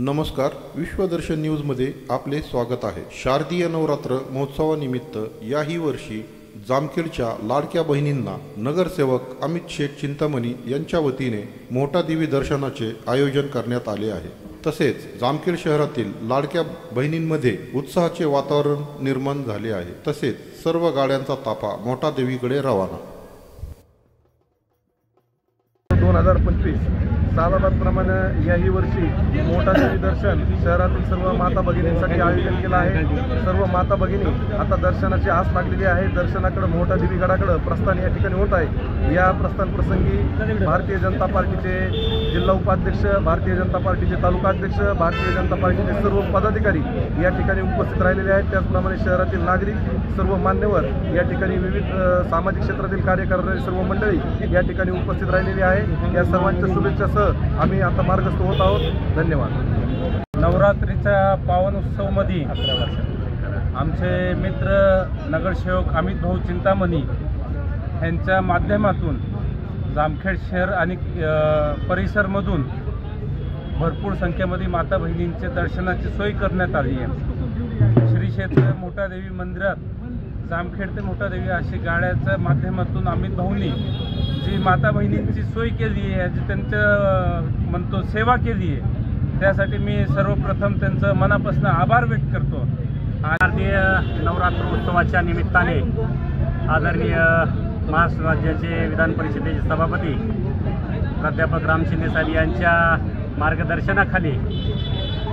नमस्कार, विश्वदर्शन न्यूजमध्ये आपले स्वागत आहे। शारदीय नवरात्र महोत्सवानिमित्त याही वर्षी जामखेडच्या लाडक्या बहिणींना नगरसेवक अमित शेठ चिंतामणी यांच्या वतीने मोठा देवी दर्शनाचे आयोजन करण्यात आले आहे। तसेच जामखेड शहरातील लाडक्या बहिणींमध्ये उत्साहाचे वातावरण निर्माण झाले आहे। तसेच सर्व गाड्यांचा ताफा मोठा देवीकडे रवाना। 2025 सालाबादप्रमाणे याही वर्षी मोठा देवी दर्शन शहरातील सर्व माता भगिनींसाठी आयोजन केलं आहे। सर्व माता भगिनी आता दर्शनाची आस लागलेली आहे। दर्शनाकडे मोठा देवीगडाकडे प्रस्थान या ठिकाणी होत आहे। या प्रस्थान प्रसंगी भारतीय जनता पार्टीचे जिल्हा उपाध्यक्ष, भारतीय जनता पार्टीचे तालुका अध्यक्ष, भारतीय जनता पार्टीचे सर्व पदाधिकारी या ठिकाणी उपस्थित राहिलेले आहेत। त्याचप्रमाणे शहरातील नागरिक, सर्व मान्यवर, या ठिकाणी विविध सामाजिक क्षेत्रातील कार्य करणारी सर्व मंडळी या ठिकाणी उपस्थित राहिलेली आहे। या सर्वांच्या शुभेच्छासह आम्ही आता मार्गस्थ होत आहोत। धन्यवाद। नवरात्रीच्या पावन उत्सवमध्ये आमचे मित्र नगरसेवक अमित भाऊ चिंतामणी यांच्या माध्यमातून जामखेड शहर आणि परिसरमधून भरपूर संख्येमध्ये माता बहिणींचे दर्शनाची सोय करण्यात आली आहे। श्री क्षेत्र मोठा देवी मंदिरात जामखेड ते मोठा देवी अशी गाड्याच्या माध्यमातून अमित भाऊंनी जी माता बहिणींची सोय केली आहे, जी त्यांचं म्हणतो सेवा केली आहे, त्यासाठी मी सर्वप्रथम त्यांचं मनापासून आभार व्यक्त करतो। शारदीय नवरात्र उत्सवाच्या निमित्ताने आदरणीय महाराष्ट्र राज्याचे विधान परिषदेचे सभापती प्राध्यापक राम शिंदे साहेब यांच्या मार्गदर्शनाखाली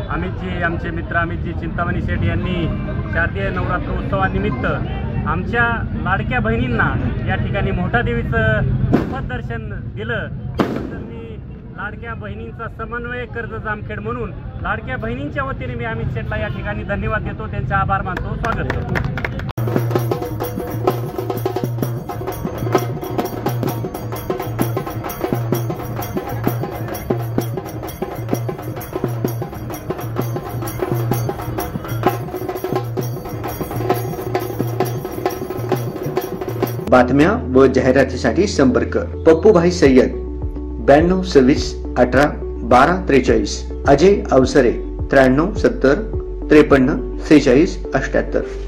अमितजी, आमचे मित्र अमितजी चिंतामणी शेठ यांनी शारदीय नवरात्र उत्सवानिमित्त आमच्या लाडक्या बहिणींना या ठिकाणी मोठा देवीचं मोफत दर्शन दिलं। तर मी लाडक्या बहिणींचा समन्वय कर्ज जामखेड म्हणून लाडक्या बहिणींच्या वतीने मी अमित शेठला या ठिकाणी धन्यवाद देतो, त्यांचे आभार मानतो, स्वागत करतो। बातम्या व जाहिरातीसाठी संपर्क पप्पूभाई सय्यद 92 26 18 12 43, अजय अवसरे 93 70 53 46 78।